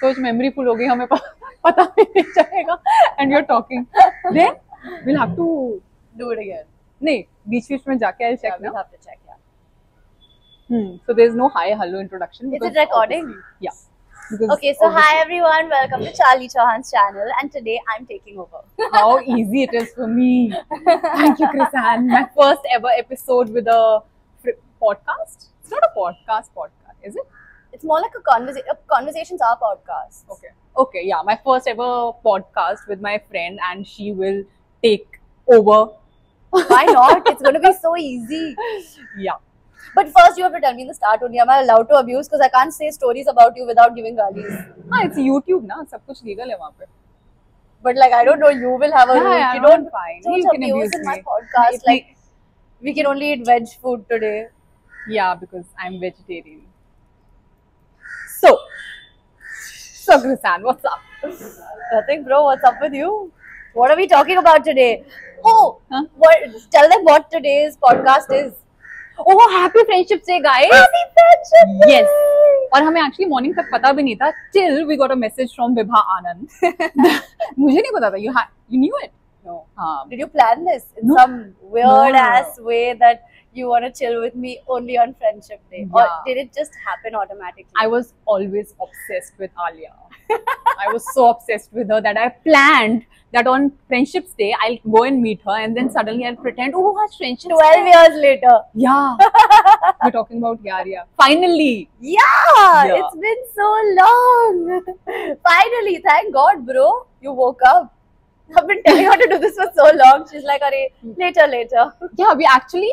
सोच memory full हो गई, हमें पता भी नहीं चलेगा and you are talking, then we'll have to Do it again. नहीं बीच बीच में जाके I'll check Yeah, we'll ना. have to check. Yeah. So there's no hi hello introduction. Is because it recording? obviously- Yeah. Because Okay, so hi obviously- everyone, welcome to Charlie Chauhan's channel, and today I'm taking over. How easy it is for me. Thank you, Krisan. My first ever episode with a podcast. It's not a podcast, is it? It's more like a conversation. Conversations are podcasts. Okay. Okay, yeah. My first ever podcast with my friend, and she will take over. Why not? It's going to be so easy. Yeah. But first, you have to tell me in the start only. Am I allowed to abuse? Because I can't say stories about you without giving galis. हाँ, it's YouTube ना, सब कुछ legal है वहाँ पे. But like, I don't know. You will have a rule. Yeah, You no, don't. I'm fine. Don't You can abuse abuse in my me. podcast. It- Like, we can only eat veg food today. Yeah, because I'm vegetarian. So Krisan, what's up? Nothing, bro. What's up with you? What are we talking about today? Oh, Huh? what? Tell them what today's podcast is. Oh, happy Friendship Day, guys! Happy Friendship Day! Yes. और हमें actually morning तक पता भी नहीं था till we got a message from Vibha आनंद. मुझे नहीं पता था. You knew it? No. हाँ. Did you plan this in No. some weird No. ass way that you want to chill with me only on Friendship Day? Or Yeah. did it just happen automatically? I was always obsessed with Alia. I was so obsessed with her that I planned that on Friendship's Day I'll go and meet her, and then suddenly I'll pretend, oh, it's Friendship's 12 Day. years later. Yeah. We're talking about Yaria. Finally. Yeah, Yeah. it's been so long. Finally, thank God, bro. You woke up. I've been telling her to do this for so long. She's like, "Arey, later." Yeah, we actually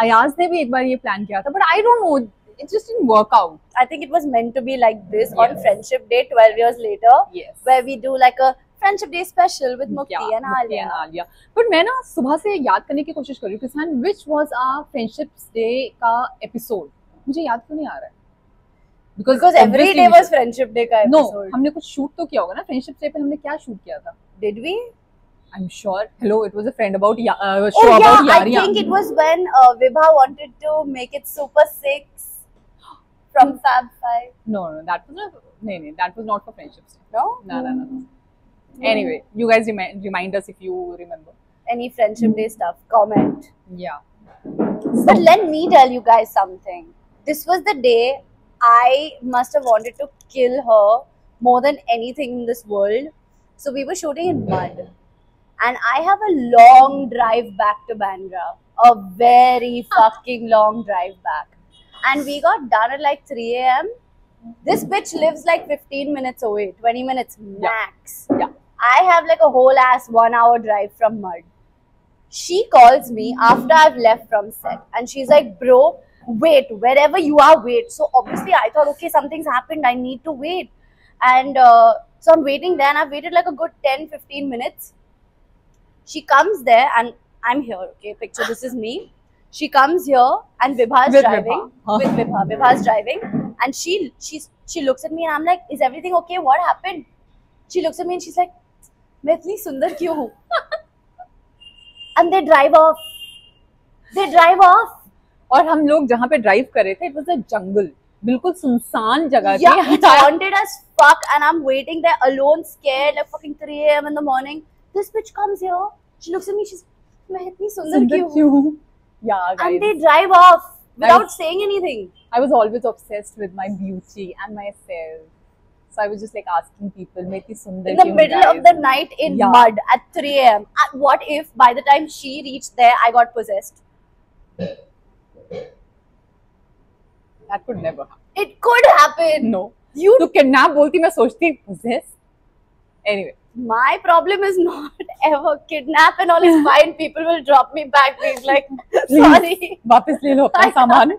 Ayaz ने भी एक बार ये plan किया था, but I don't know, it just didn't work out. I think it was meant to be like this on Yes. Friendship Day 12 years later, Yes. where we do like a Friendship Day special with Mukti Yeah, and Mukti Alia. and Alia. But मैं ना सुबह से याद करने की कोशिश कर रही हूँ किसान, which was our Friendship's Day का episode. मुझे याद क्यों नहीं आ रहा है? Because every obviously day we was should- Friendship Day का No, episode. हमने कुछ shoot तो किया होगा ना Friendship's Day पे. हमने क्या shoot किया था? Did we? I'm sure. Hello, it was a friend about show Oh about yeah, I Yaria. think it was when Vibha wanted to make it Super 6 from Fab 5. No, that was not. No, that was not for Friendship's Day. No? No. Anyway, you guys remind us if you remember. Any Friendship Day stuff, comment. Yeah. But let me tell you guys something. This was the day I must have wanted to kill her more than anything in this world. So we were shooting in mud. And I have a long drive back to Bandra. A very fucking long drive back. And we got done at like 3 a.m. This bitch lives like 15 minutes away, 20 minutes max. Yeah. I have like a whole ass 1 hour drive from mud. She calls me after I've left from set and she's like, bro, wait, wherever you are, wait. So obviously I thought, okay, something's happened, I need to wait. And so I'm waiting there and I've waited like a good 10-15 minutes. She comes there and I'm here, okay, picture this is me. She comes here and Vibha's With driving. Vibha. With Vibha. Vibha's driving and she looks at me and I'm like, is everything okay? What happened? She looks at me and she's like, मैं इतनी सुंदर क्यों हूँ? And they drive off. और हम लोग जहाँ पे ड्राइव कर रहे थे, it was a jungle. बिल्कुल सुनसान जगह थी. Yeah, it's haunted as fuck and I'm waiting there alone, scared, like fucking 3 a.m. in the morning. This bitch comes here. She looks at me, she's मैं इतनी सुंदर क्यों हूँ? Yeah, guys. And they drive off without Guys. saying anything. I was always obsessed with my beauty and myself. So I was just like asking people, मैं इतनी सुंदर In the क्यों हूँ, middle guys? of the night in Yeah. mud at 3 a.m. What if by the time she reached there, I got possessed? That could never happen. It could happen. No. You. तो kidnap बोलती मैं सोचती possess. Anyway. My problem is not ever kidnap and all is fine. People will drop me back. Being like, sorry. वापस ले लो अपना सामान.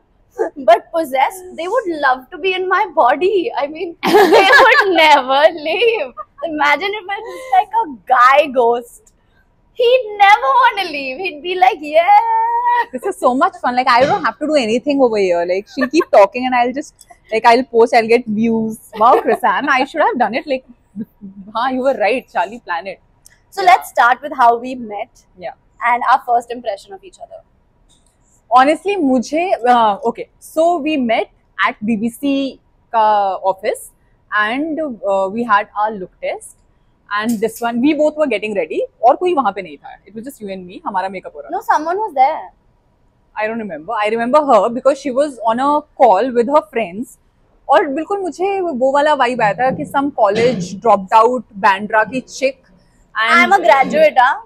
But possessed, they would love to be in my body. I mean, they would never leave. Imagine if it was like a guy ghost. He'd never want to leave. He'd be like, yeah. This is so much fun. Like I don't have to do anything over here. Like she'll keep talking and I'll just I'll post. I'll get views. Wow, Krisan, I should have done it. Like, you were right. Charlie planned it. So let's start with how we met Yeah. and our first impression of each other. Honestly, मुझे okay. So we met at BBC का office and we had our look test. And this one, we both were getting ready. और कोई वहाँ पे नहीं था. It was just you and me. हमारा makeup हो रहा था. No, someone was there. I don't remember. I remember her because she was on a call with her friends. और बिल्कुल मुझे वो वाला vibe आया था कि some college dropped out Bandra की chick. And I'm a graduate, huh?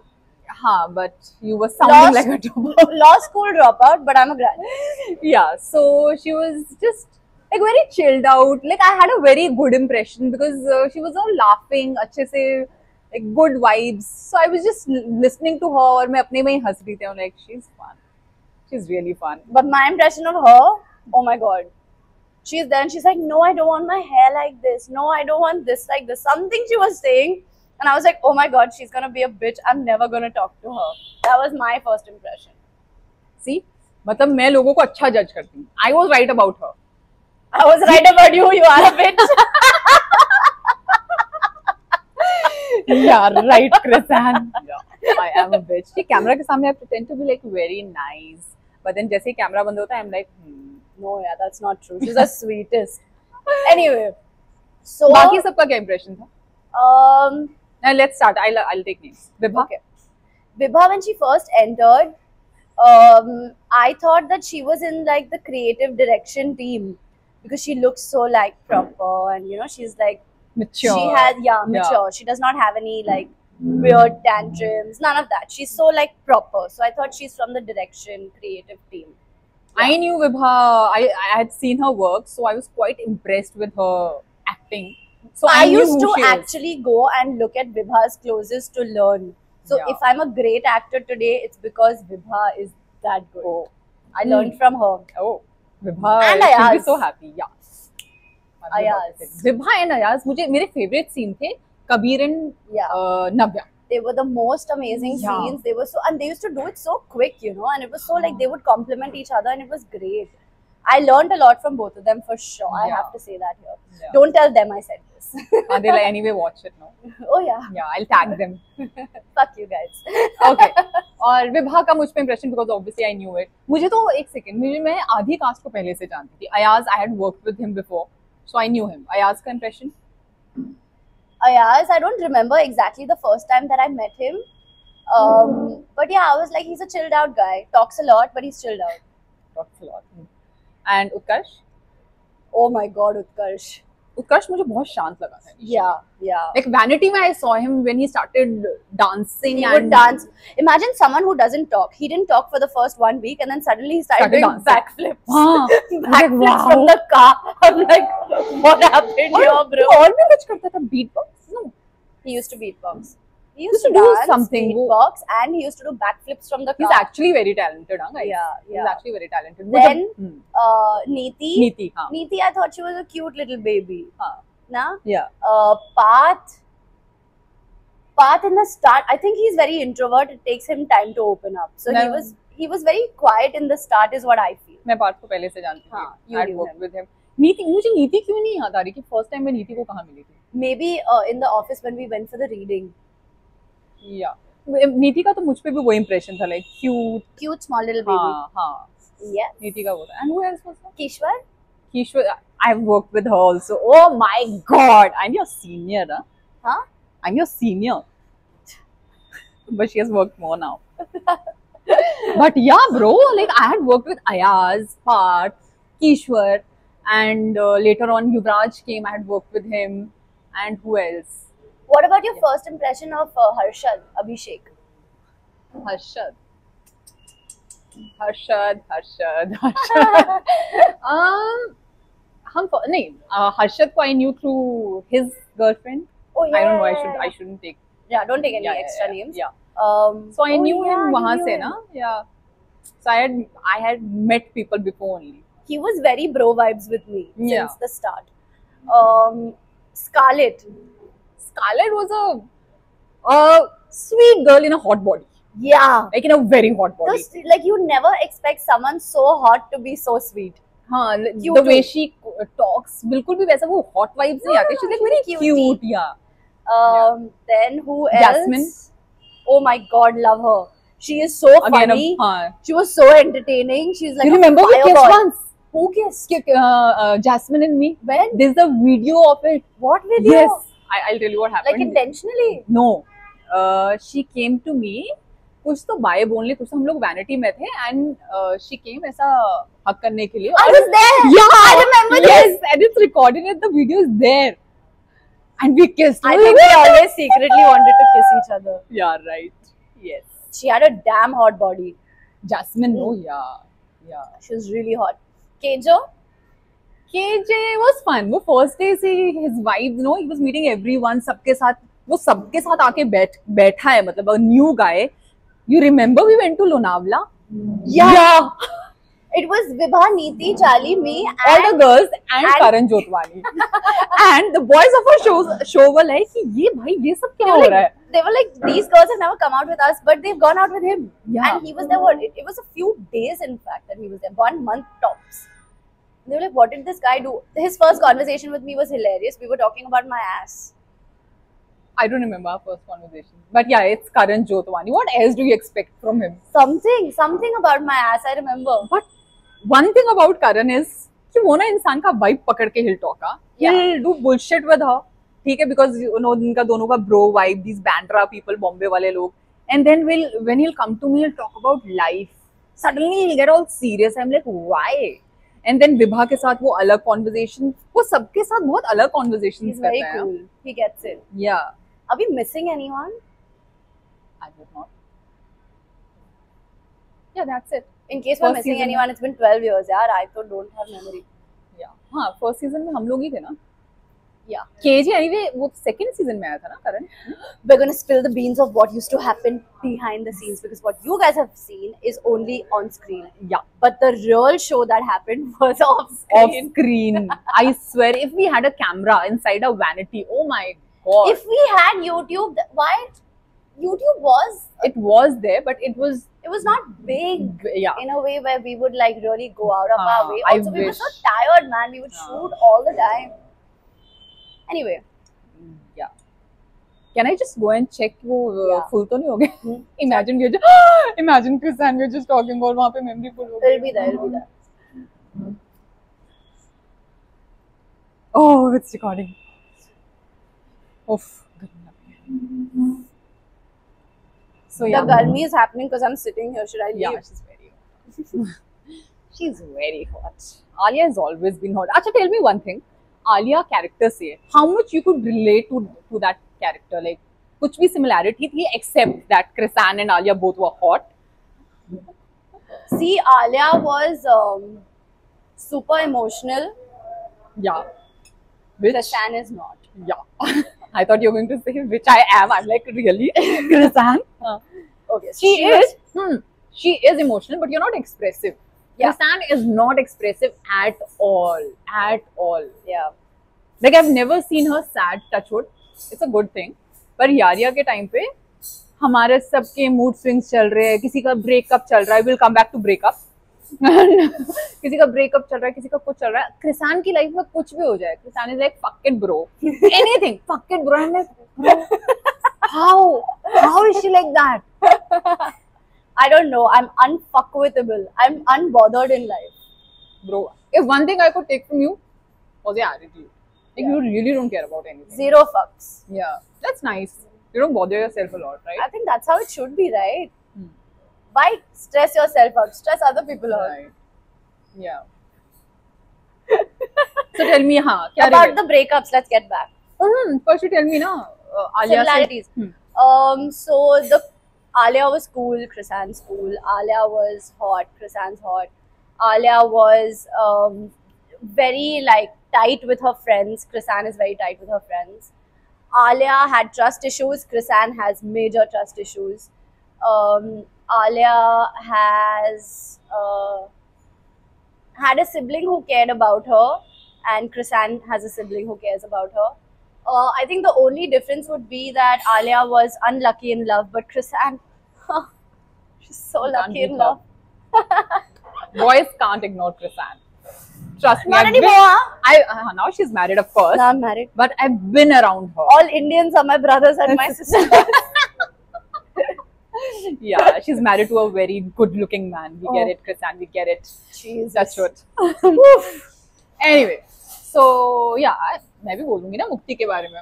हाँ, but you were sounding like a dropout. Law school dropout, but I'm a graduate. Yeah, so she was just like very chilled out. Like I had a very good impression because she was all laughing, अच्छे से, like good vibes. So I was just listening to her और मैं अपने में ही हंस रही थी. I'm like, she's fun. She's really fun. But my impression of her, oh my god. She's there and she's like, no, I don't want my hair like this. No, I don't want this like this. Something she was saying. And I was like, oh my god, she's gonna be a bitch. I'm never gonna talk to her. That was my first impression. See? मतलब मैं लोगों को अच्छा जज करती हूँ. I was right about her. I was right about you. You are a bitch. Yeah, right, Krisan. Yeah, I am a bitch. ये camera के सामने I pretend to be like very nice. But then जैसे ही camera बंद होता है, I'm like, no, yeah, that's not true. She's the sweetest. Anyway, so बाकी सबका क्या impression था? Now let's start. I'll take names. Vibha. Okay. Vibha, when she first entered, I thought that she was in like the creative direction team because she looks so like proper and you know she's like Mature. she has mature. She does not have any like weird tantrums. None of that. She's so like proper. So I thought she's from the direction creative team. Yeah. I knew Vibha. I had seen her work, so I was quite impressed with her acting. So I used to actually go and look at Vibha's closes to learn. So if I'm a great actor today, it's because Vibha is that good. Oh. I learned from her. Oh, Vibha. And she'll Ayaz. be so happy. Yeah. Ayaz. Vibha and Ayaz, मुझे मेरे favorite scene थे Kabir and Navya. They were the most amazing scenes. They were so, and they used to do it so quick, you know, and it was so like they would complement each other and it was great. I learned a lot from both of them for sure. I have to say that here. Yeah. Don't tell them I said this. They'll anyway watch it now. Oh yeah. Yeah, I'll tag them. Fuck you guys. Okay. और विभा का मुझ पे impression because obviously I knew it. मुझे तो एक second, मैं आधी cast को पहले से जानती थी. Ayaz, I had worked with him before, so I knew him. Ayaz का impression? Ayaz, I don't remember exactly the first time that I met him. But yeah, I was like, he's a chilled out guy. Talks a lot, but he's chilled out. Talks a lot. And Utkarsh? Oh my god, Utkarsh. Utkarsh मुझे बहुत शांत लगा था. Yeah, yeah. Like Vanity में I saw him when he started dancing. He would dance. Imagine someone who doesn't talk. He didn't talk for the first 1 week and then suddenly he started doing backflips. Backflips from the car. I'm like, what happened here, bro? और भी कुछ करता था beatbox? No. He used to beatbox. He used to do dance, something. Beatbox, and he used to do backflips from the car. He's actually very talented, huh, guys? Yeah, yeah. He's actually very talented. Then, Neeti. Neeti, हाँ. Neeti, I thought she was a cute little baby. हाँ. Nah? Yeah. Path in the start, I think he's very introvert. It takes him time to open up. So he was very quiet in the start, is what I feel. मैं पार्थ को पहले से जानती थी. हाँ, I had worked with him. नीति, मुझे नीति क्यों नहीं याद आ रही कि first time मैं नीति को कहाँ मिली थी? Maybe in the office when we went for the reading. Yeah. नीति का तो मुझ पे भी वो impression था, like cute small little baby. हाँ. Yes. नीति का वो था. And who else was that? Kishwar. I've worked with her also. Oh my god, I'm your senior, huh? Huh? I'm your senior. But she has worked more now. But yeah, bro, like I had worked with Ayaz, Parth, Kishwar, and later on Yuvraj came. I had worked with him, and who else? What about your first impression of Harshad, Abhishek? Harshad. Harshad को I knew through his girlfriend. Oh yeah. I don't know. I shouldn't take. Yeah, don't take any extra names. Yeah. So I knew him वहाँ से ना. Yeah. So I had met people before only. He was very bro vibes with me since the start. Scarlett was a sweet girl in a hot body. Yeah. Like in a very hot body. Like you never expect someone so hot to be so sweet. हाँ, the way she talks, बिल्कुल भी वैसा वो hot vibes नहीं आते. She's like very cute. Yeah. Then who else? Jasmine. Oh my god, love her. She is so funny. She was so entertaining. She's like you remember we kissed once. Who kissed? Jasmine and me. When? There's a video of it. What video? Yes, I'll tell you what happened. Like intentionally? No, she came to me. कुछ तो bye बोलने कुछ तो हम लोग vanity में थे and she came ऐसा हक करने के लिए. I was there. Yeah, I remember yes, this. and it's recorded and the video is there. And we kissed. I think we always secretly wanted to kiss each other. Yeah, right. Yes. She had a damn hot body. Jasmine, no, yeah. She was really hot. Kejo? KJ was fun. वो first day से his vibes, no, he was meeting everyone. सबके साथ वो सबके साथ आके बैठा है मतलब a new guy. You remember we went to Lonavala? Yeah. It was Vibha, Neeti, Charlie, me, and all the girls and Karan Jotwani. And the boys of our show were like, ये भाई ये सब क्या हो रहा है? They were like, these girls have never come out with us, but they've gone out with him. Yeah. And he was there. It was a few days, in fact, that he was there. 1 month tops. They were like, what did this guy do? His first conversation with me was hilarious. We were talking about my ass. I don't remember our first conversation. But yeah, it's Karan Jotwani. What else do you expect from him? Something about my ass, I remember. But one thing about Karan is कि वो ना इंसान का vibe पकड़ के he'll talk. He'll do bullshit with her. ठीक है, because you know इनका दोनों का bro vibe, these bandra people, Bombay वाले लोग. And then when he'll come to me, he'll talk about life. Suddenly he'll get all serious. I'm like, why? And then Vibha के साथ वो अलग conversation, वो सबके साथ बहुत अलग conversations He's very करता है. cool. He gets it. Yeah. Are we missing anyone? I would not. Yeah, that's it. In case we're First missing season anyone, it's been 12 years. यार, I तो don't have memory. Yeah. हाँ, first season में हम लोग ही थे ना. Yeah. KG anyway, वो second season में आया था ना Karan. We're gonna spill the beans of what used to happen behind the scenes because what you guys have seen is only on screen. Yeah. But the real show that happened was off Off screen. screen. I swear, if we had a camera inside a vanity, oh my god. If we had YouTube, why? YouTube was. It was there, but it was not big yeah. in a way where we would like really go out of our way. I Also, we were wish. so tired, man. We would shoot all the time. Anyway. Yeah. Can I just go and check वो Yeah. full तो नहीं हो गए? Imagine we imagine Chris and we are just talking और वहाँ पे memory full हो गई. It'll be there. Oh, it's recording. Oof. So yeah. The garmi is happening because I'm sitting here. Should I leave? Yeah, she's very hot. She's very hot. Alia has always been hot. Acha, tell me one thing. Alia character से how much you could relate to that character? Like कुछ भी similarity थी except that Krisan and Alia both were hot. See, Alia was super emotional. Yeah. Which Krisan is not. yeah. I thought you were going to say which I am. I'm like really Krisan. Okay. She is emotional, but you're not expressive. Yeah. Krisan is not expressive at all. At all. Yeah. Like I've never seen her sad, touch wood. It's a good thing. पर यारिया के time पे हमारे सबके mood swings चल रहे हैं, किसी का ब्रेकअप चल रहा है, will come back to breakup. किसी का ब्रेकअप चल रहा है, किसी का कुछ चल रहा है. कृसान की लाइफ में कुछ भी हो जाए, Krishan is like fuck it bro, anything fuck it bro. And how is she like that? I don't know. I'm unfuckwithable. I'm unbothered in life. Bro, if one thing I could take from you was your attitude. Like you really don't care about anything. Zero fucks. Yeah, that's nice. You don't bother yourself a lot, right? I think that's how it should be, right? Why stress yourself out? Stress other people out. Right. Yeah. So tell me, क्या About the breakups, let's get back. First you tell me na, Alia Similarities. So the Alia was cool, Krisan's cool. Alia was hot, Krisan's hot. Alia was very like tight with her friends. Krisan is very tight with her friends. Alia had trust issues. Krisan has major trust issues. Alia has had a sibling who cared about her, and Krisan has a sibling who cares about her. I think the only difference would be that Alia was unlucky in love, but Krisan, she's so lucky in love. Boys can't ignore Krisan. Trust me. Not anymore. Now she's married, of course. Now I'm married. But I've been around her. All Indians are my brothers and my sisters. Yeah, she's married to a very good-looking man. We get it, Krisan. We get it. Jesus. That's what. Anyway, so yeah, मैं भी बोलूँगी ना मुक्ति के बारे में.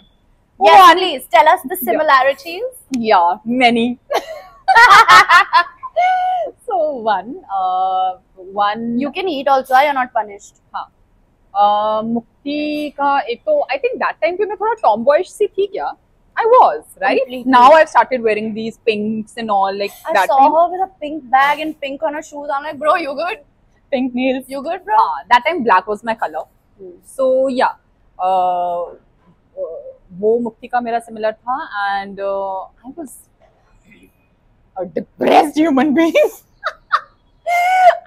Yes, please tell us the similarities. Yeah, many. So one. You can eat also. You're not punished. हाँ. मुक्ति का एक तो I think that time पे मैं थोड़ा tomboyish सी थी क्या? I was, right? Completely. Now I've started wearing these pinks and all like I that saw time. her with a pink bag and pink on her shoes. I'm like, bro, you good? Pink nails. You good, bro? That time black was my color. So yeah, वो मुक्ति का मेरा similar था and I was a depressed human being.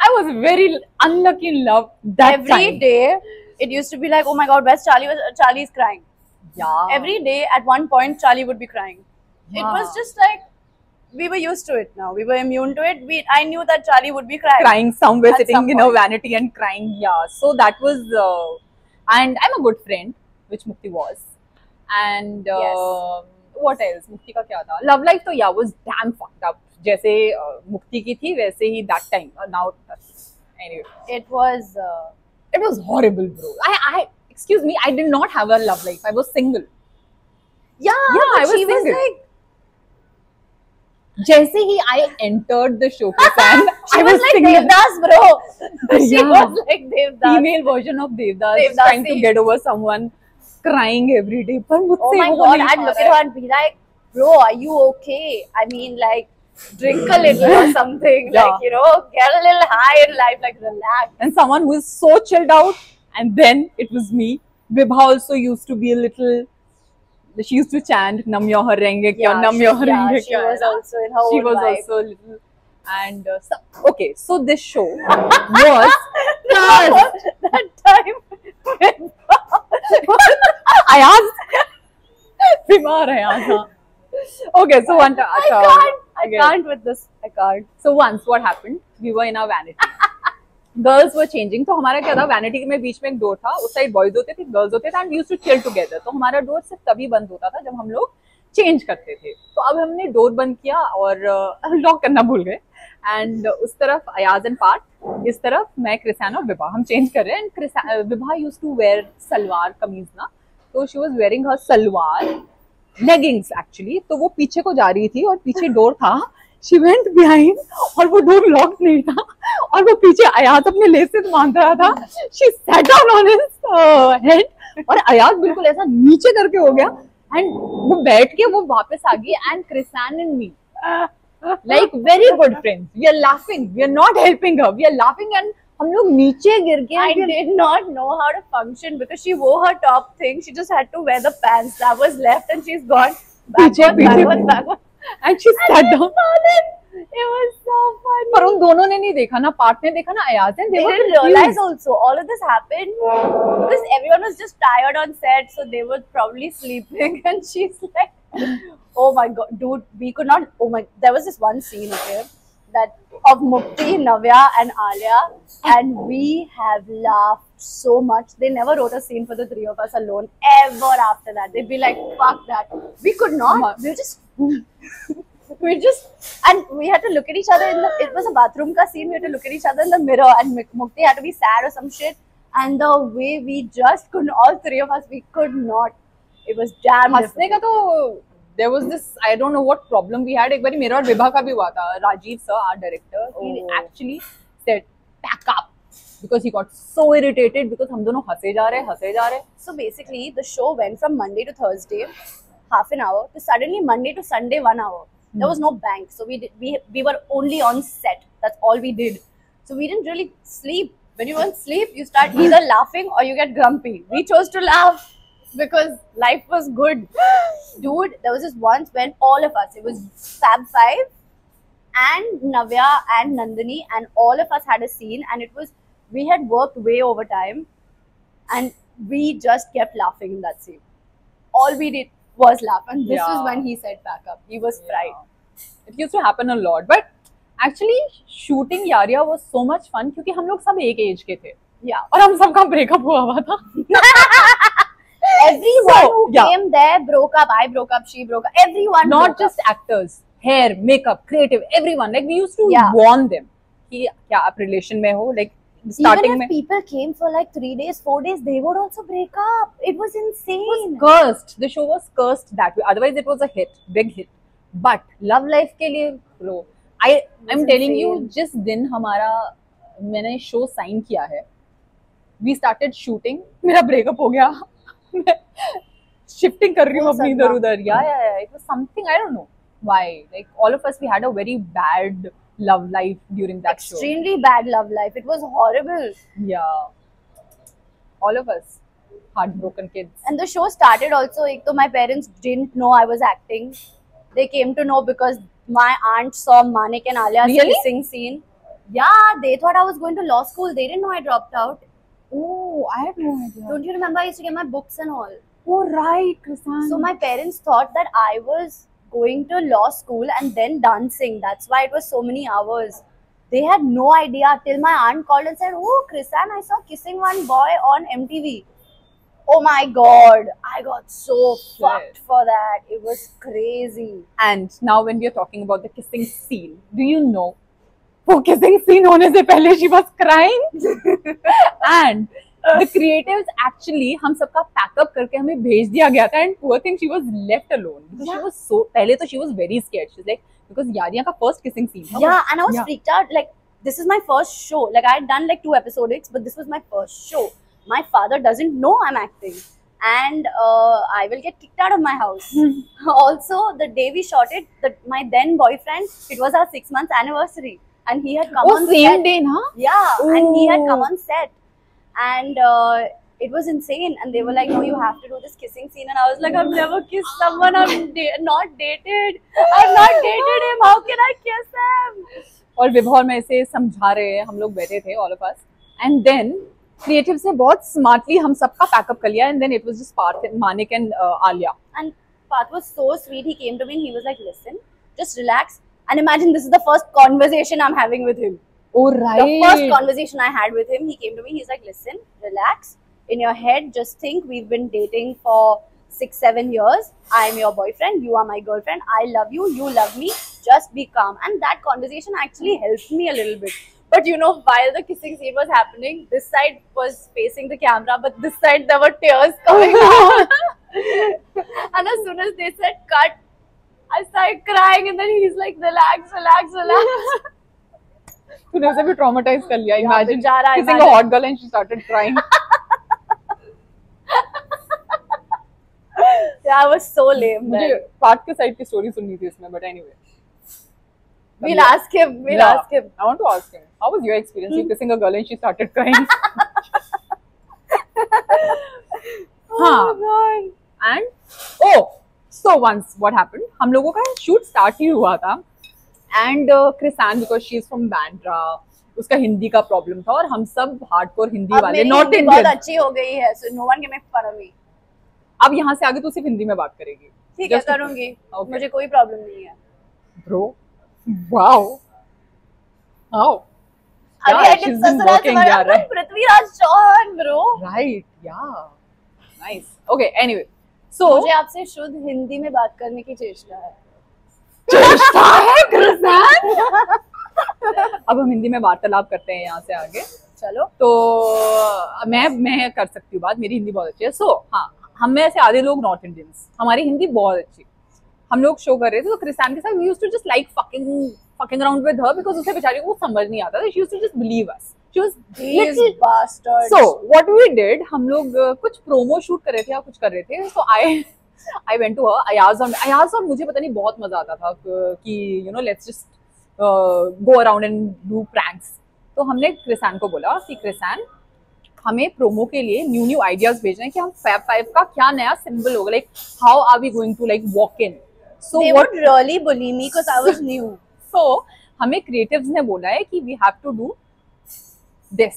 I was very unlucky in love that Every time. day, it used to be like, oh my god, where's Charlie? Charlie's crying. Yeah. Every day, at one point, Charlie would be crying. It Yeah. was just like, we were used to it now. We were immune to it. I knew that Charlie would be crying. Somewhere, At sitting some in a point. vanity and crying. Yeah. So that was, and I'm a good friend, which Mukti was. And Yes. what else? Mukti का क्या था? Love life तो yeah was damn fucked up. जैसे मुक्ति की थी वैसे ही that time. Now, anyway, It was. it was horrible, bro. Excuse me, I did not have a love life. I was single. Yeah, Yeah, but I was she was single. like. जैसे ही I entered the showcase and She I was like single. Devdas, bro. She Yeah. was like Devdas. Female version of Devdas, Devdasi. trying to get over someone, crying every day. पर मुझसे Oh my वो god, नहीं I'd पा look रहा at her है. and be like, bro, are you okay? I mean, like, drink a little or something. Yeah. Like, you know, get a little high in life, like, relax. And someone who is so chilled out, and then it was me. Vibha also used to be a little. She used to chant "Nam your harenge kya, nam your harenge she kya." was also in her She own was vibe. also a little. And okay, so this show was that time when I asked बीमार है आधा. Okay, so one time I can't with this. I can't. So once what happened, we were in our vanity. Girls were changing. तो हमारा क्या था, vanity में बीच में एक डोर था, उस साइड बॉयज होते थे, गर्ल्स होते थे, and we used to chill together. तो हमारा डोर सिर्फ तभी बंद होता था जब हम लोग चेंज करते थे. तो अब हमने डोर बंद किया और लॉक करना भूल गए. एंड उस तरफ अयाज एंड पार्थ, इस तरफ मैं, क्रिसान और विभा, हम चेंज कर रहे हैं. And Vibha used to wear salwar kameez ना, तो she was wearing her salwar leggings actually. तो वो पीछे को जा रही थी और पीछे डोर था. She went behind और वो डोर लॉक नहीं था और वो पीछे अयाज अपने लेसेस बांध रहा था. She sat down on his head और अयाज बिल्कुल ऐसा नीचे करके हो गया एंड वो बैठ के वो वापस आ गई. And Krishan and me like very good friends, we are laughing, we are not helping her, we are laughing and हम लोग नीचे गिर के I did not know how to function because she wore her top thing. She just had to wear the pants that was left, and she's gone backwards. and she sat down. It was so funny. पर उन दोनों ने नहीं देखा ना, पार्थ ने देखा ना अयाज ने. They didn't realize also all of this happened because everyone was just tired on set, so they were probably sleeping. And she's like, "Oh my god, dude, we could not." Oh my, there was this one scene, okay, that of Mukti, Navya, and Alia, and we have laughed so much. They never wrote a scene for the three of us alone ever after that. They'd be like, "Fuck that." We could not. We just, and we had to look at each other in the. It was a bathroom ka scene. We had to look at each other in the mirror, and Mukti had to be sad or some shit. And the way we just couldn't, all three of us, we could not. It was damn हंसने का तो there was this, I don't know what problem we had. एक बारी मेरा और विभा का भी हुआ था. Rajiv sir, our director, he actually said pack up because he got so irritated because हम दोनों हंसे जा रहे. So basically, the show went from Monday to Thursday, half an hour, to suddenly Monday to Sunday, 1 hour. There was no bank, so we were only on set. That's all we did. So we didn't really sleep. When you don't sleep, you start either laughing or you get grumpy. We chose to laugh because life was good. Dude, there was this once when all of us, it was Fab Five and Navya and Nandini, and all of us had a scene, and it was, we had worked way over time, and we just kept laughing in that scene. All we did was laugh, and this is when he said back up. He was fried. It used to happen a lot, but actually shooting Yaria was so much fun क्योंकि हम लोग सब एक as के थे. Yeah. और हम सबका ब्रेकअप हुआ था. Everyone who came there broke up. I broke up. She broke up. Everyone. Not broke just up. actors, hair, makeup, creative, everyone. Like we used to Yeah. warn them कि क्या आप relation में हो, like starting Even में. if people came for like 3 days, 4 days, they would also break up. It was insane. Cursed. The show was cursed that way. Otherwise, it was a hit, big hit. But love life के लिए, bro, I'm telling you, insane. जिस दिन हमारा मैंने show sign किया है, we started shooting. मेरा breakup हो गया. मैं शिफ्टिंग कर रही हूँ अपनी इधर उधर. Yeah. It was something, I don't know why. Like all of us, we had a very bad love life during that show. Extremely bad love life. It was horrible. Yeah. All of us. Heartbroken kids. And the show started also, ek to my parents didn't know I was acting. They came to know because my aunt saw Manik and Alia's Really? kissing scene. Yeah, they thought I was going to law school. They didn't know I dropped out. Oh, I had no idea. Don't you remember I used to get my books and all? Oh, right, Krisan. So my parents thought that I was going to law school and then dancing. That's why it was so many hours. They had no idea till my aunt called and said, "Oh, Krisan, I saw kissing one boy on MTV." Oh my god, I got so fucked for that. It was crazy. And now when we are talking about the kissing scene, do you know, वो kissing scene होने से पहले she was crying and the creatives actually हम सबका pack up करके हमें भेज दिया गया था and poor thing she was left alone because she was so पहले तो she was very scared. She's like because Yaariyan का first kissing scene था. Yeah, and I was freaked out. Like this is my first show. Like I had done like 2 episodics, but this was my first show. My father doesn't know I'm acting, and I will get kicked out of my house. Also, the day we shot it, my then boyfriend, it was our 6 months anniversary, and he had come on same set. day, na? Yeah, and he had come Oh. on set, and it was insane. And they were like, "No, you have to do this kissing scene," and I was like, "I've never kissed someone. Not dated. I've not dated him. How can I kiss him?" और विभा और मैं इसे समझा रहे हैं, हम लोग बैठे थे all of us, and then creative से बहुत स्मार्टली हम सबका पैकअप कर लिया, and then it was just Parth, Manik and Alia. And Parth was so sweet. He came to me and he was like, "Listen, just relax. And imagine this is the first conversation I'm having with him. Oh right. The first conversation I had with him, he came to me. He's like, "Listen, relax. In your head, just think we've been dating for 6-7 years. I'm your boyfriend. You are my girlfriend. I love you. You love me. Just be calm." And that conversation actually helped me a little bit. But you know, while the kissing scene was happening, this side was facing the camera, but this side there were tears coming out. And as soon as they said cut, I started crying, and then he's like, "Relax, relax, relax." तूने उसे भी traumatise कर लिया. Imagine बेचारा, kissing a imagine. hot girl and she started crying. Yeah, I was so lame. मुझे Then. Partha के side की story सुननी थी इसमें, but anyway. We'll ask him. We'll ask him. I want to ask him. How was your experience? You kissing a girl and she started crying. Oh God. And so once what happened? हम लोगों का shoot start ही हुआ था. And Krisan, because she is from Bandra, उसका हिंदी का problem था और हम सब हार्डकोर हिंदी अब वाले, मेरी नॉट हिंदी इंडियन. बहुत अच्छी हो गई है, so no one can make fun of me. अब यहाँ से आगे तू सिर्फ हिंदी में बात करेगी. ठीक है, Just to- करूंगी. Okay. मुझे कोई प्रॉब्लम नहीं है. Bro, wow. How? अभी Yeah, I did she's been ससुराल working, से yeah, right. Prithviraj Chauhan, bro. Right, yeah. Nice. Okay, anyway. So, मुझे आपसे शुद्ध हिंदी में बात करने की चेष्टा है. चेष्टा है कृष्ण. अब हम हिंदी में वार्तालाप करते हैं यहाँ से आगे. चलो. तो मैं कर सकती हूँ बात, मेरी हिंदी बहुत अच्छी है. सो हाँ, हम में से आधे लोग नॉर्थ इंडियंस, हमारी हिंदी बहुत अच्छी. हम लोग शो कर रहे थे तो क्रिस्टान के साथ we used to just like fucking around with her because उसे बेचारी को समझ नहीं आता था. She used to just believe us. She was These little. bastards. So what we did, हम लोग कुछ प्रोमो शूट कर रहे थे या कुछ कर रहे थे. So I went to her. Ayaz और मुझे पता नहीं बहुत मजा आता था कि you know let's just go around and do pranks. तो हमने क्रिसान को बोला कि क्रिसान हमें प्रोमो के लिए न्यू आइडियाज भेजना है कि हम Fab 5 का क्या नया सिंबल होगा. Like how are we going to like walk in. So They would really bully me because I was new. So हमें क्रिएटिव्स ने बोला है कि we have to do this.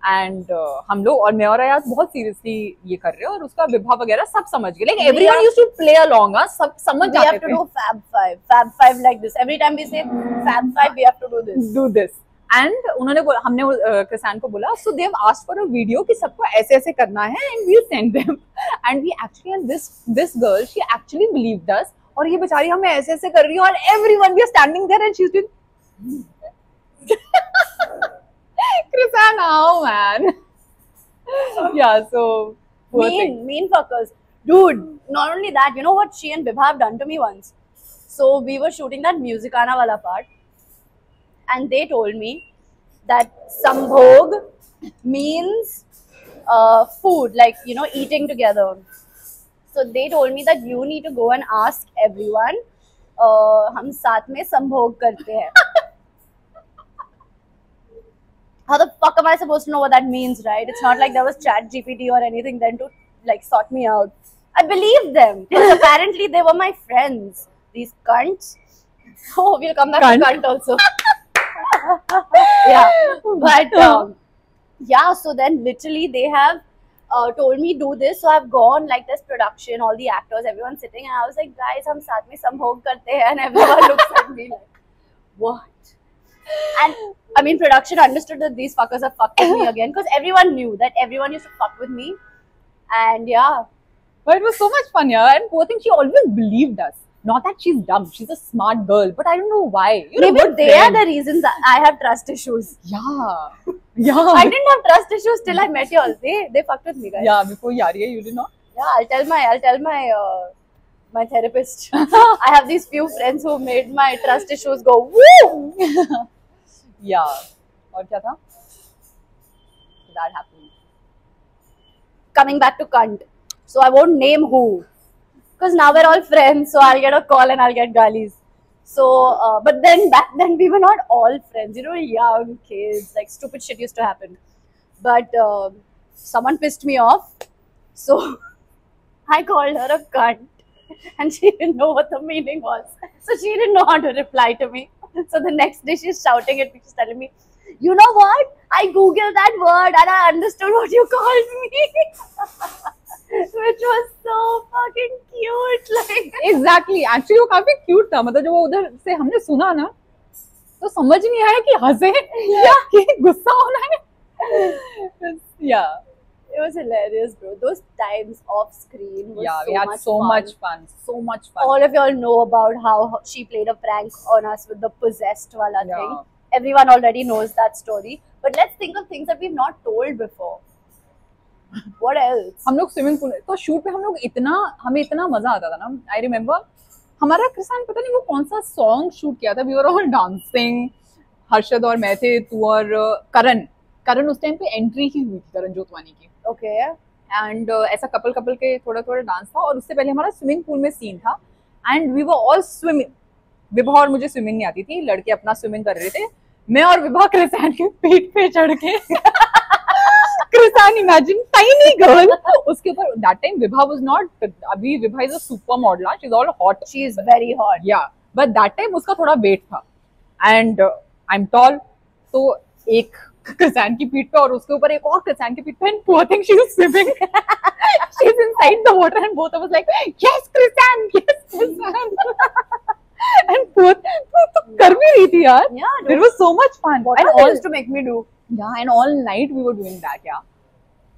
And हम लोग और मैं और अयाज बहुत सीरियसली ये कर रहे हैं और उसका विभा वगैरह सब समझ गए. Like everyone used to play along. सब समझ We जाते have to थे. do Fab 5. Fab 5 like this. Every time we say Fab 5, we have to do this. Do this. And उन्होंने हमने किसान को बोला. So they have asked for a video कि सबको ऐसे ऐसे करना है and we send them. And we actually this girl she actually believed us. और ये बेचारी हमें ऐसे ऐसे कर रही है और everyone we are standing there and she's doing Krisan, how man? Yeah, so poor thing. Mean fuckers. Dude, not only that, you know what she and Vibha have done to me once? So we were shooting that Musicana wala part, and they told me that Sambhog means food, like, you know, eating together. So they told me that you need to go and ask everyone, हम साथ में संभोग करते हैं. How the fuck am I supposed to know what that means, right? It's not like there was Chat GPT or anything then to like sort me out. I believed them because apparently they were my friends. These cunts. Oh, we'll come back to cunt also. Yeah, but yeah. So then, literally, they have told me do this. So I've gone like this production, all the actors, everyone sitting, and I was like, guys, हम साथ में संभोग करते हैं, and everyone looks at me like, what? And I mean, production understood that these fuckers have fucked with me again because everyone knew that everyone used to fuck with me, and yeah. But it was so much fun, yeah. And poor thing, she always believed us. Not that she's dumb, she's a smart girl, but I don't know why. Maybe they are the reasons I have trust issues. Yeah. Yeah. I didn't have trust issues till I met y'all. They fucked with me, guys. Yeah, before Yariya, you did not? Yeah, I'll tell my my therapist. I have these few friends who made my trust issues go woo. Yeah. और क्या था? That happened. Coming back to cunt. So I won't name who. Because now we're all friends, so I'll get a call and I'll get galis. So, but then back then we were not all friends, you know, young kids, like stupid shit used to happen. But someone pissed me off, so I called her a cunt, and she didn't know what the meaning was. So she didn't know how to reply to me. So the next day she's shouting at me, she's telling me, you know what? I googled that word and I understood what you called me. Which was so fucking cute. Like Exactly. Actually वो काफी cute था. मतलब जब वो उधर से हमने सुना ना, तो समझ नहीं आया कि हंसे या कि गुस्सा होना है. Yeah. It was hilarious, bro. Those times off screen was Yeah, so we had much so fun. much fun. So much fun. All of y'all know about how she played a prank on us with the possessed wala Yeah. thing. Everyone already knows that story. But let's think of things that we've not told before. What else? हम लोग swimming pool तो shoot पे हमें इतना मजा आता था ना. आई रिमेम्बर हमारा कृष्ण पता नहीं वो कौन सा सॉन्ग शूट किया था. We were all dancing. Harshad और मैं थे, तू और करण उस टाइम पे एंट्री ही हुई थी करण जोतवानी की. Okay. एंड ऐसा कपल के थोड़ा डांस था. और उससे पहले हमारा स्विमिंग पूल में सीन था. And we were all swimming. Vibha और मुझे स्विमिंग नहीं आती थी. लड़के अपना स्विमिंग कर रहे थे. मैं और विभा कृष्ण के पीठ पे चढ़ के कृष्ण इमेजिन टाइनी गर्ल उसके ऊपर. That time Vibha was not. अभी Vibha is a super model. She is all hot. She is very hot. Yeah but that time उसका थोड़ा वेट था. And I am tall. तो एक कृष्ण की पीठ पे और उसके ऊपर एक और कृष्ण की पीठ पे. And poor thing, she is swimming. She is inside the water and both of us like, yes Krishan, yes Krishan. And both तो कर भी रही थी यार. Yeah, dude. It was so much fun. What And else all used to make me do? yeah, and all night we were doing that. Yeah,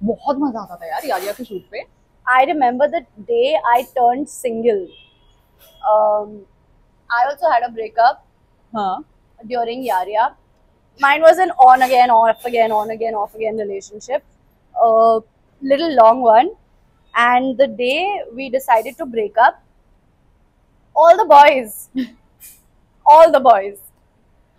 बहुत मजा आता था यार यारिया के शूट पे. I remember the day I turned single. I also had a breakup हाँ. during Yaria. Mine was an on again, off again, on again, off again relationship. Little long one. And the day we decided to break up, all the boys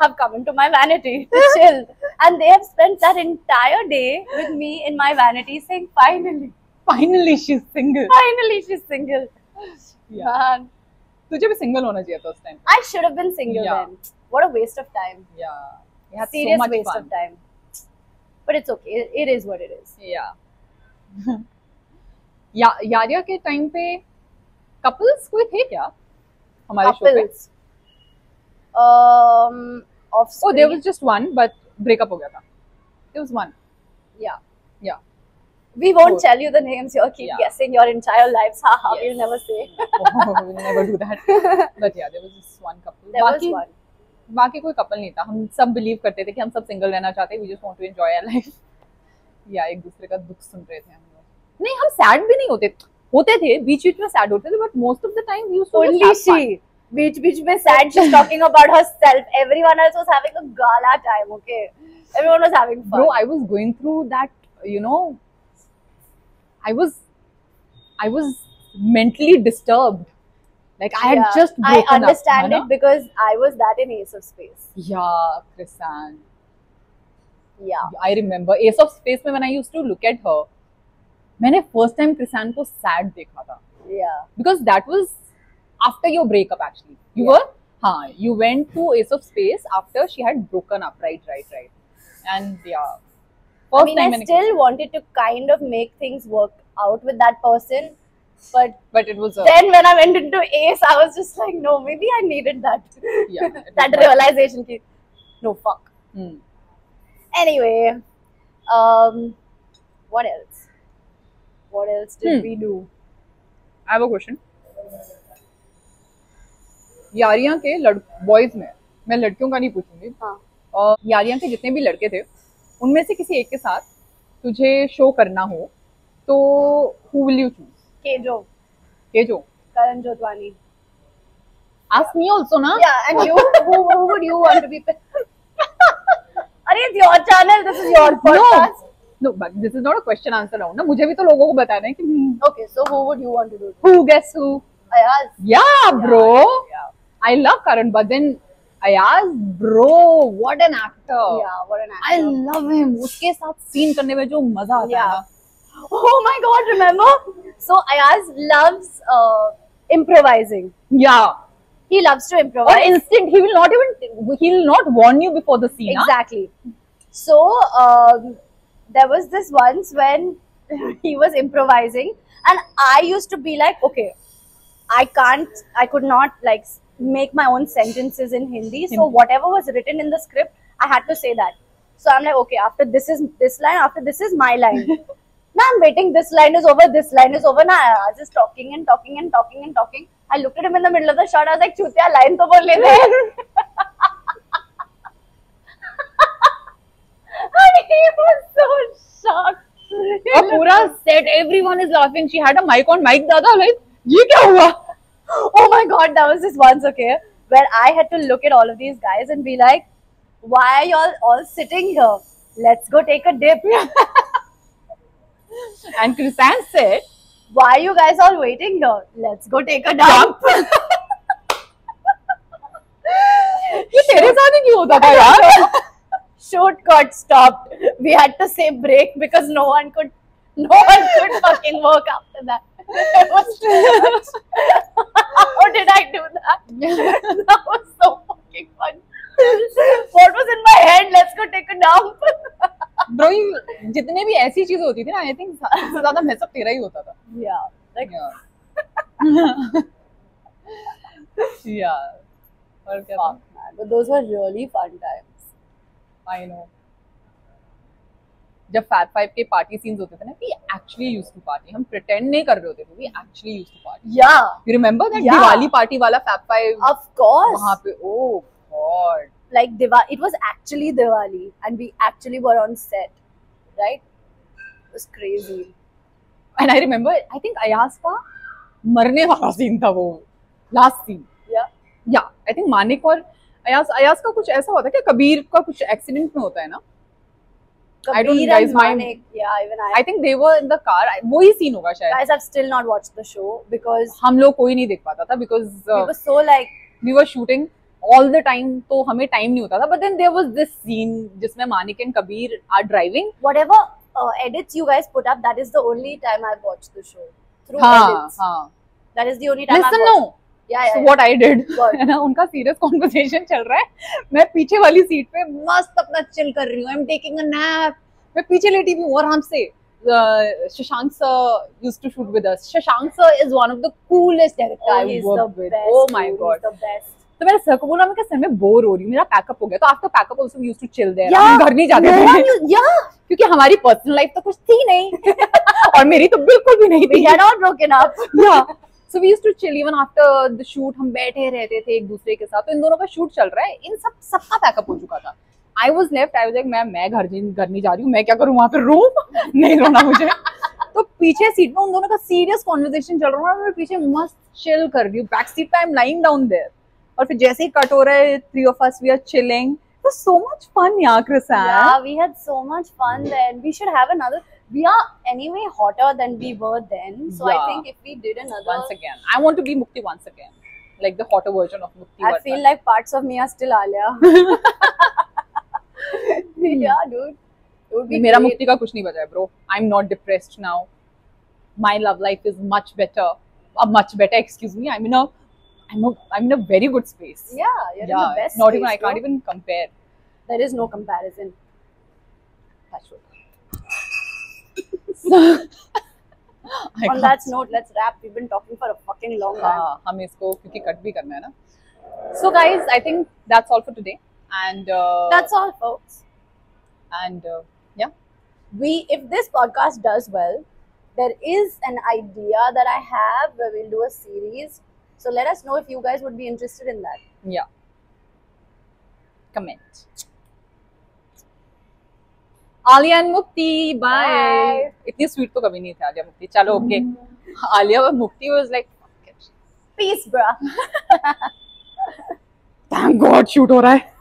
have come into my vanity to chill. And they have spent that entire day with me in my vanity saying, Finally she's single. finally she's single. Yeah. Man, तुझे भी single होना चाहिए था उस time. I should have been single Yeah. then. What a waste of time. Yeah. We had Serious so much waste fun. of time. But it's okay. It is what it is. Yeah. यारिया के time पे couples कोई थे क्या हमारे show पे? Couples. Off Oh, there screen. was just one, but breakup हो गया था. There was one. Yeah. Yeah. We won't Oh. tell you the names. You'll keep Yeah. guessing your entire lives. Haha, Yes. we'll never say. Oh, we'll never do that. But yeah, there was just one couple. There was one. बाकी कोई couple नहीं था. हम सब believe करते थे कि हम सब सिंगल रहना चाहते हैं. We just want to enjoy our life. या एक दूसरे का दुख सुन रहे थे हम लोग. नहीं, हम सैड भी नहीं होते. होते थे, बीच बीच में सैड होते थे, but most of the time we used to Only she. बीच में sad, she's talking about herself. Everyone else was having a gala time, okay? Everyone was having fun. Bro, I was going through that, you know, I was mentally disturbed. Like I had just I broken understand up, it because I was that in Ace of Space. Yeah, Krisan. Yeah. I remember Ace of Space में when I used to look at her, मैंने first time Krisan को sad देखा था. Yeah. Because that was after your breakup actually. You went to Ace of Space after she had broken up, right. And yeah. I mean, I still wanted to kind of make things work out with that person, but it was then when I went into Ace, I was just like, no, maybe I needed that. Yeah, that realization. Ki, no, fuck. Anyway, what else? What else did we do? I have a question. Yaariyan के boys में, मैं लड़कियों का नहीं पूछूंगी, और यारियां के जितने भी लड़के थे उनमें से किसी एक के साथ तुझे शो करना हो तो who will you choose? KJo Karan Jotwani. Ask me also ना. Yeah, and you who would you want to be? अरे it's your channel, this is your podcast. No, but this is not a question answer round ना, मुझे भी तो लोगों को बताना है कि Okay, so who would you want to do? Who? Guess who? Ayaz. Yeah, bro. Yeah. I love Karan, but then Ayaz, bro, what an actor. Yeah, what an actor. I love him. उसके साथ scene करने में जो मजा आता है ना. Oh my God, remember? So Ayaz loves improvising. Yeah. He loves to improvise. Or instant, he will not warn you before the scene. Exactly. So there was this once when he was improvising, and I used to be like, okay, I could not like make my own sentences in Hindi. So whatever was written in the script, I had to say that. So I'm like, okay, after this is this line, after this is my line. Now I'm waiting, this line is over, this line is over. Now I was just talking and talking and talking and talking. I looked at him in the middle of the shot. I was like, "Chutiya, line to bol le de." And he was so shocked. और पूरा set, everyone is laughing. She had a mic on, mic दादा like ये क्या हुआ? Oh my God, that was this once, okay, where I had to look at all of these guys and be like, why are y'all all sitting here? Let's go take a dip. And Krisan said, why are you guys all waiting here? Let's go take a dump. ये तेरे साथ ही क्यों होता था यार? Shoot got stopped. We had to say break because no one could fucking work after that. It was too much. How did I do that? That was so fucking fun. What was in my head? Let's go take a dump. Bro, जितने भी ऐसी चीजें होती थी ना, I think सबसे ज्यादा mess up तेरा ही होता था. Yeah. Like, yeah. और क्या fuck, man. But those were really fun times. I know. जब Fab 5 के पार्टी सीन्स होते थे ना, we actually used to party. हम pretend नहीं कर रहे होते थे, we actually used to party. Yeah. You remember that Yeah. Diwali party वाला Fab 5? Of course. वहाँ पे, oh God. Like it was actually Diwali, and we actually were on set, right? It was crazy. And I remember, I think Ayaz का मरने वाला scene था वो, last scene. Yeah. Yeah, I think Manik और अयाज का कुछ ऐसा होता है कि कबीर का कुछ एक्सीडेंट में होता है ना. I don't guys mind. Yeah, even I think they were in the car. वो ही सीन होगा शायद. Guys, I've still not watched the show because हम लोग कोई नहीं देख पाता था because we were so like we were shooting all the time, तो हमें टाइम नहीं होता था. But then there was this scene जिसमें Manik and Kabir are driving. Whatever edits you guys put up, that is the only time I've watched the show. Through edits. हाँ. That is the only time Listen, I've watched. no. Yeah. So what I did, What? है ना, उनका serious conversation चल रहा है, मैं पीछे वाली सीट पे मस्त अपना चिल कर रही हूँ. I'm taking a nap. मैं पीछे लेटी हुई हूँ और हमसे Shashank sir used to shoot with us. Shashank sir is one of the coolest directors I've worked with. Oh my God. He's the best. तो मैंने सर को बोला, मैं सर में बोर हो रही हूँ, मेरा पैकअप हो गया. तो after packup also we used to chill there. हम घर नहीं जाते थे क्योंकि हमारी पर्सनल लाइफ तो कुछ थी नहीं और मेरी तो बिल्कुल भी नहीं थी. We are not broken up. Yeah. So we used to chill even after the shoot. हम बैठे रहते थे एक दूसरे के साथ. तो इन दोनों का शूट चल रहा है, इन सबका पैकअप हो चुका था. I was left. I was like मैं घर नहीं जा रही हूँ. मैं क्या करूँ वहाँ पे रो? नहीं रोना मुझे. तो पीछे सीट में उन दोनों का सीरियस कॉन्वर्सेशन चल रहा है. मैं पीछे मस्त चिल कर रही हूँ. बैक सीट पे I am lying down there. और फिर जैसे ही कट हो रहा है, 3 of us we are chilling. It was so much fun, yeah, Krisan. Yeah, we had so much fun then. We should have another. We are anyway hotter than we were then. So I Yeah. think if we did another, Once again, I want to be Mukti once again, like the hotter version of Mukti. I feel like parts of me are still Alia. Yeah, dude. It would be मेरा great. मुक्ति का कुछ नहीं बचा है, bro. I'm not depressed now. My love life is much better. Much better. Excuse me. I'm in a very good space. Yeah, you're in the best Not space, even I can't bro. even compare. There is no comparison. That's true. On that note, let's wrap. We've been talking for a fucking long time. हाँ, हम इसको क्योंकि cut भी करना है ना. So guys, I think that's all for today. And That's all, folks. And yeah. If this podcast does well, there is an idea that I have where we'll do a series. So let us know if you guys would be interested in that. Yeah. Comment. Alia and मुक्ति, bye. Bye. इतनी sweet तो कभी नहीं थे आलिया मुक्ति. चलो okay. Alia और मुक्ति was like, Peace, bruh. thank God shoot हो रहा है.